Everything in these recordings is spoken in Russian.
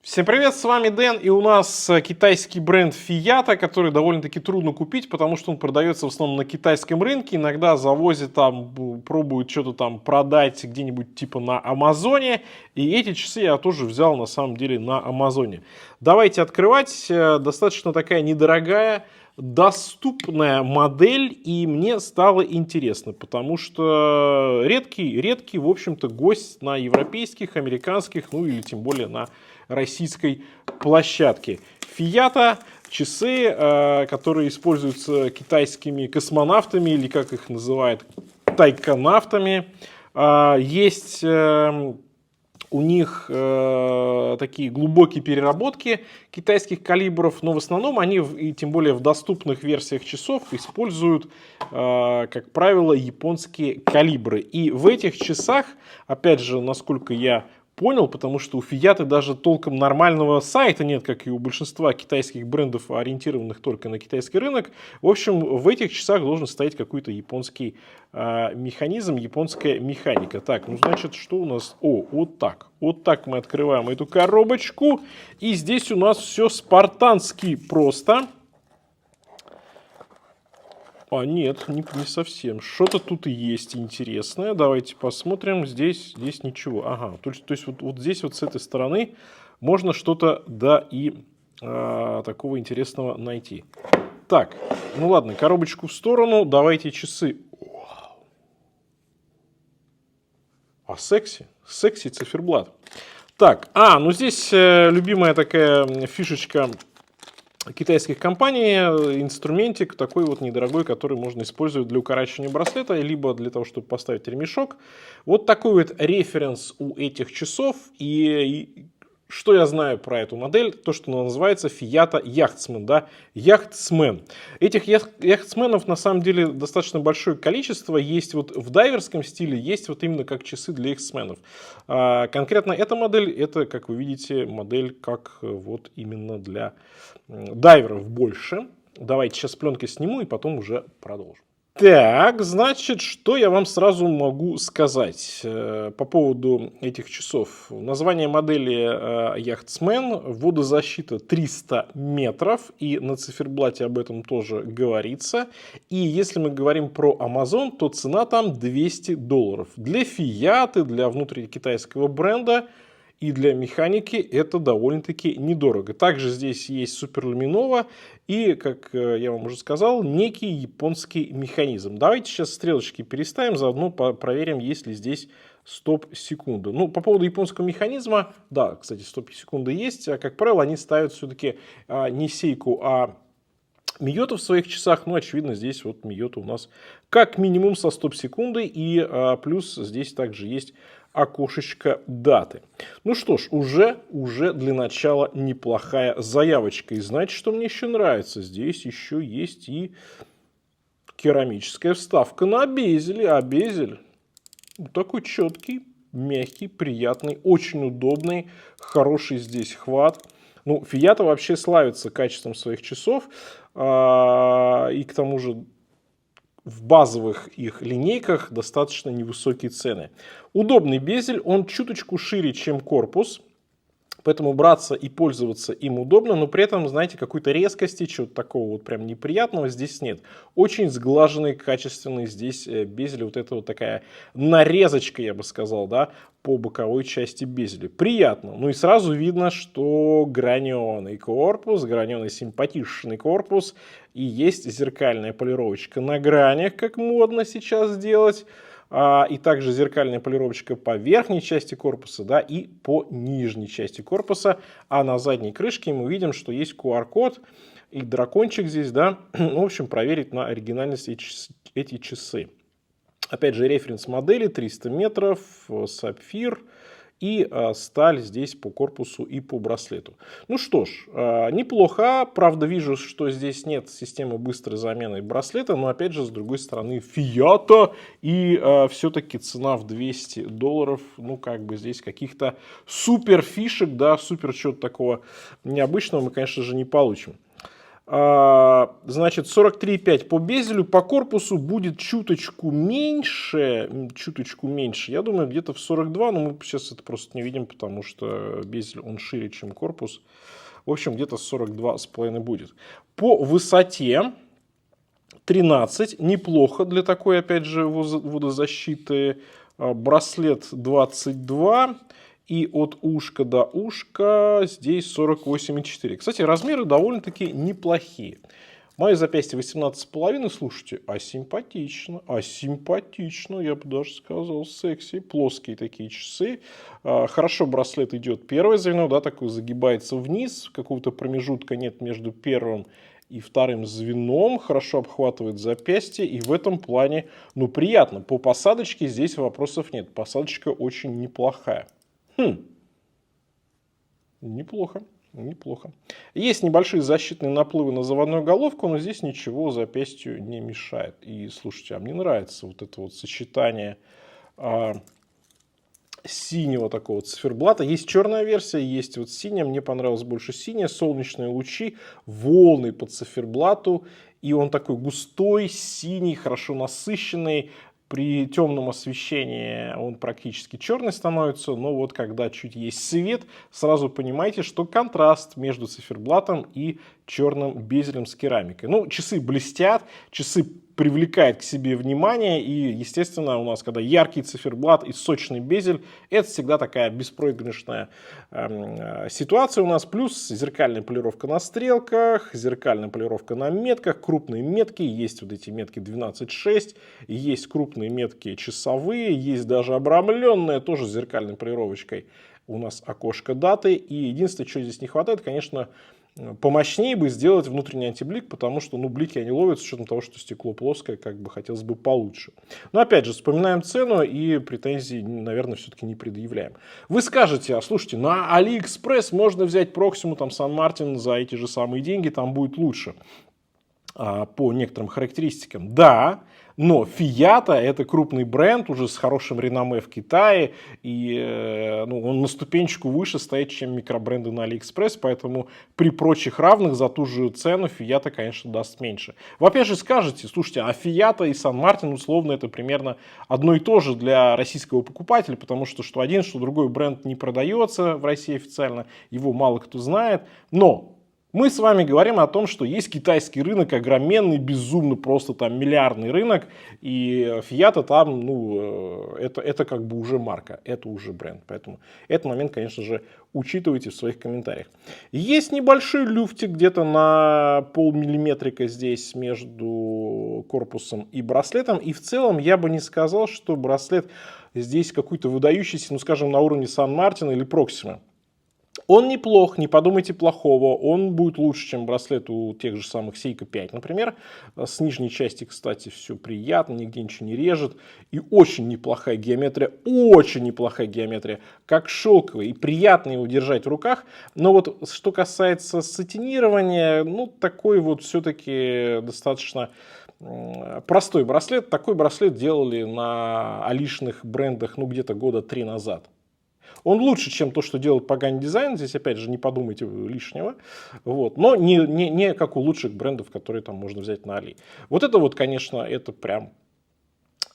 Всем привет, с вами Дэн, и у нас китайский бренд Fiyata, который довольно-таки трудно купить, потому что он продается в основном на китайском рынке, иногда завозят там, пробуют что-то там продать где-нибудь типа на Амазоне, и эти часы я тоже взял на самом деле на Амазоне. Давайте открывать, достаточно такая недорогая, доступная модель, и мне стало интересно, потому что редкий, в общем-то, гость на европейских, американских, ну или тем более на российской площадке. Fiyata часы, которые используются китайскими космонавтами, или как их называют, тайконавтами. Есть у них такие глубокие переработки китайских калибров, но в основном они, и тем более в доступных версиях часов, используют, как правило, японские калибры. И в этих часах, опять же, насколько я понял, потому что у Fiyata даже толком нормального сайта нет, как и у большинства китайских брендов, ориентированных только на китайский рынок. В общем, в этих часах должен стоять какой-то японский механизм, японская механика. Так, ну значит, что у нас? О, вот так. Вот так мы открываем эту коробочку. И здесь у нас все спартански просто. А нет, не совсем. Что-то тут и есть интересное. Давайте посмотрим. Здесь ничего. Ага, то есть вот здесь вот с этой стороны можно что-то, да, и такого интересного найти. Так, ну ладно, коробочку в сторону. Давайте часы. А секси? Секси циферблат. Так, ну здесь любимая такая фишечка китайских компаний, инструментик такой вот недорогой, который можно использовать для укорачивания браслета, либо для того, чтобы поставить ремешок. Вот такой вот референс у этих часов. И что я знаю про эту модель? То, что она называется Fiyata Yachtsman, да, Yachtsman. Этих яхтсменов на самом деле достаточно большое количество. Есть вот в дайверском стиле, есть вот именно как часы для яхтсменов. Конкретно эта модель, это, как вы видите, модель как вот именно для дайверов больше. Давайте сейчас пленкой сниму и потом уже продолжим. Так, значит, что я вам сразу могу сказать по поводу этих часов. Название модели Yachtsman, водозащита 300 метров, и на циферблате об этом тоже говорится. И если мы говорим про Amazon, то цена там $200. Для Fiyata, для внутрикитайского бренда и для механики это довольно-таки недорого. Также здесь есть суперлюминова и, как я вам уже сказал, некий японский механизм. Давайте сейчас стрелочки переставим, заодно проверим, есть ли здесь стоп-секунды. Ну, по поводу японского механизма, да, кстати, стоп-секунды есть. Как правило, они ставят все-таки не сейку, а Миоту в своих часах. Ну, очевидно, здесь вот Миота у нас как минимум со стоп-секундой. И плюс здесь также есть окошечко даты. Ну что ж, уже для начала неплохая заявочка. И знаете, что мне еще нравится? Здесь еще есть и керамическая вставка на безеле. А безель такой четкий, мягкий, приятный, очень удобный, хороший здесь хват. Ну, Fiyata вообще славится качеством своих часов. И к тому же в базовых их линейках достаточно невысокие цены. Удобный безель, он чуточку шире, чем корпус. Поэтому браться и пользоваться им удобно, но при этом, знаете, какой-то резкости, чего-то такого вот прям неприятного здесь нет. Очень сглаженный, качественный здесь безель. Вот это вот такая нарезочка, я бы сказал, да, по боковой части безеля. Приятно. Ну и сразу видно, что граненый корпус, граненый симпатичный корпус. И есть зеркальная полировочка на гранях, как модно сейчас делать. И также зеркальная полировочка по верхней части корпуса, да, и по нижней части корпуса. А на задней крышке мы видим, что есть QR-код и дракончик здесь, да. В общем, проверить на оригинальность эти часы. Опять же, референс модели 300 метров, сапфир и сталь здесь по корпусу и по браслету. Ну что ж, неплохо. Правда, вижу, что здесь нет системы быстрой замены браслета. Но опять же, с другой стороны, Fiyata. И все-таки цена в $200. Ну, как бы здесь каких-то супер фишек, да, супер чего-то такого необычного мы, конечно же, не получим. Значит, 43,5 по безелю, по корпусу будет чуточку меньше. Я думаю, где-то в 42, но мы сейчас это просто не видим, потому что безель, он шире, чем корпус. В общем, где-то 42,5 будет. По высоте 13, неплохо для такой, опять же, водозащиты. Браслет 22. И от ушка до ушка здесь 48,4. Кстати, размеры довольно-таки неплохие. Мое запястье 18,5, слушайте, симпатично, симпатично, я бы даже сказал, секси, плоские такие часы. Хорошо браслет идет первое звено, да, такой загибается вниз, какого-то промежутка нет между первым и вторым звеном, хорошо обхватывает запястье, и в этом плане, ну, приятно. По посадочке здесь вопросов нет, посадочка очень неплохая. Неплохо, неплохо. Есть небольшие защитные наплывы на заводную головку, но здесь ничего запястью не мешает. И слушайте, мне нравится вот это вот сочетание синего такого циферблата. Есть черная версия, есть вот синяя. Мне понравилась больше синяя. Солнечные лучи, волны по циферблату. И он такой густой, синий, хорошо насыщенный. При темном освещении он практически черный становится, но вот когда чуть есть свет, сразу понимаете, что контраст между циферблатом и черным безелем с керамикой. Ну, часы блестят, часы привлекают к себе внимание, и, естественно, у нас, когда яркий циферблат и сочный безель, это всегда такая беспроигрышная ситуация у нас. Плюс зеркальная полировка на стрелках, зеркальная полировка на метках, крупные метки, есть вот эти метки 12.6, есть крупные метки часовые, есть даже обрамленные, тоже с зеркальной полировочкой у нас окошко даты. И единственное, что здесь не хватает, конечно, помощнее бы сделать внутренний антиблик, потому что, ну, блики они ловят с учетом того, что стекло плоское, как бы хотелось бы получше. Но опять же, вспоминаем цену и претензий, наверное, все-таки не предъявляем. Вы скажете, слушайте, на AliExpress можно взять Proximo, там, San Martin за эти же самые деньги, там будет лучше по некоторым характеристикам. Да, но Фиата это крупный бренд уже с хорошим реноме в Китае, и он на ступенечку выше стоит, чем микробренды на AliExpress, поэтому при прочих равных за ту же цену Фиата, конечно, даст меньше. Вы опять же скажете, слушайте, а Фиата и Сан Мартин условно это примерно одно и то же для российского покупателя, потому что один, что другой бренд не продается в России официально, его мало кто знает, но мы с вами говорим о том, что есть китайский рынок, огроменный, безумно просто там миллиардный рынок, и Фиата там, это как бы уже марка, это уже бренд, поэтому этот момент, конечно же, учитывайте в своих комментариях. Есть небольшой люфтик где-то на полмиллиметрика здесь между корпусом и браслетом, и в целом я бы не сказал, что браслет здесь какой-то выдающийся, скажем, на уровне Сан Мартина или Proximo. Он неплох, не подумайте плохого, он будет лучше, чем браслет у тех же самых Seiko 5, например. С нижней части, кстати, все приятно, нигде ничего не режет. И очень неплохая геометрия, как шелковый, и приятно его держать в руках. Но вот что касается сатинирования, такой вот все-таки достаточно простой браслет. Такой браслет делали на алишных брендах, где-то года 3 назад. Он лучше, чем то, что делает Pagani Design. Здесь, опять же, не подумайте лишнего. Вот. Но не как у лучших брендов, которые там можно взять на Али. Вот это вот, конечно, это прям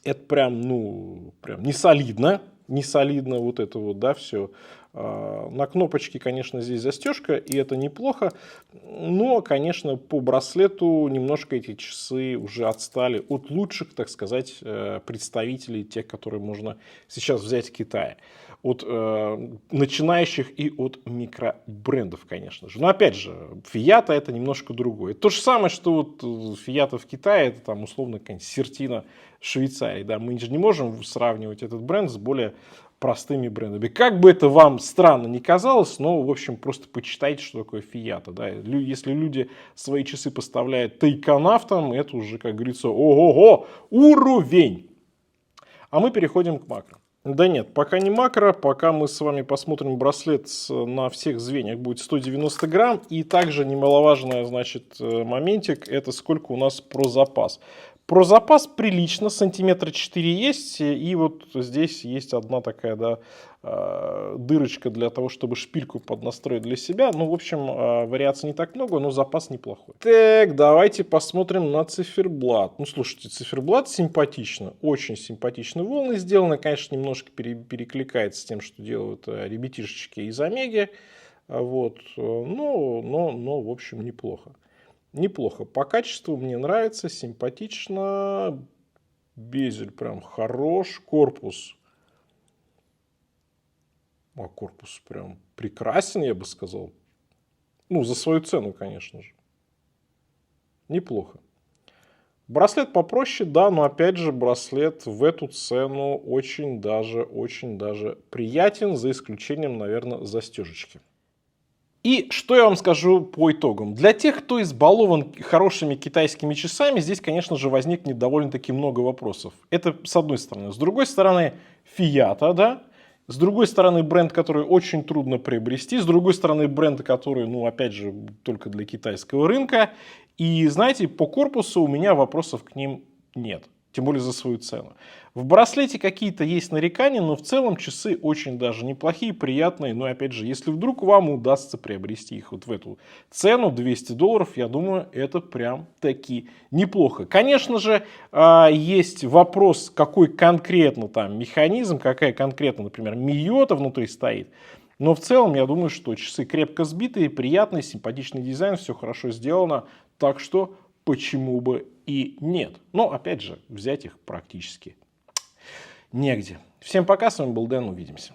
не солидно. Не солидно вот это вот, да, все. На кнопочке, конечно, здесь застежка, и это неплохо. Но, конечно, по браслету немножко эти часы уже отстали от лучших, так сказать, представителей, тех, которые можно сейчас взять в Китае. От начинающих и от микробрендов, конечно же. Но опять же, Фиата это немножко другое. То же самое, что вот Фиата в Китае, это там условно какая-нибудь Сертина Швейцарии. Да? Мы же не можем сравнивать этот бренд с более простыми брендами. Как бы это вам странно не казалось, но, в общем, просто почитайте, что такое Фиата. Да? Если люди свои часы поставляют тайконавтам, это уже, как говорится, ого-го, уровень. А мы переходим к макро. Да нет, пока не макро, пока мы с вами посмотрим браслет на всех звеньях, будет 190 грамм. И также немаловажный, значит, моментик, это сколько у нас про запас. Про запас прилично, сантиметра 4 есть, и вот здесь есть одна такая, да, дырочка для того, чтобы шпильку поднастроить для себя. Ну, в общем, вариаций не так много, но запас неплохой. Так, давайте посмотрим на циферблат. Ну, слушайте, циферблат симпатично, очень симпатичные волны сделаны. Конечно, немножко перекликается с тем, что делают ребятишечки из Омеги. Вот, но, в общем, неплохо. Неплохо. По качеству мне нравится, симпатично. Безель прям хорош. Корпус. А корпус прям прекрасен, я бы сказал. Ну, за свою цену, конечно же. Неплохо. Браслет попроще, да, но опять же браслет в эту цену очень даже приятен, за исключением, наверное, застежечки. И что я вам скажу по итогам. Для тех, кто избалован хорошими китайскими часами, здесь, конечно же, возникнет довольно-таки много вопросов. Это с одной стороны. С другой стороны, Фиата, да. С другой стороны, бренд, который очень трудно приобрести. С другой стороны, бренд, который, ну, опять же, только для китайского рынка. И, знаете, по корпусу у меня вопросов к ним нет. Тем более за свою цену. В браслете какие-то есть нарекания, но в целом часы очень даже неплохие, приятные. Но опять же, если вдруг вам удастся приобрести их вот в эту цену, $200, я думаю, это прям таки неплохо. Конечно же, есть вопрос, какой конкретно там механизм, какая конкретно, например, миота внутри стоит. Но в целом, я думаю, что часы крепко сбитые, приятные, симпатичный дизайн, все хорошо сделано. Так что почему бы и нет. Но, опять же, взять их практически негде. Всем пока, с вами был Дэн, увидимся.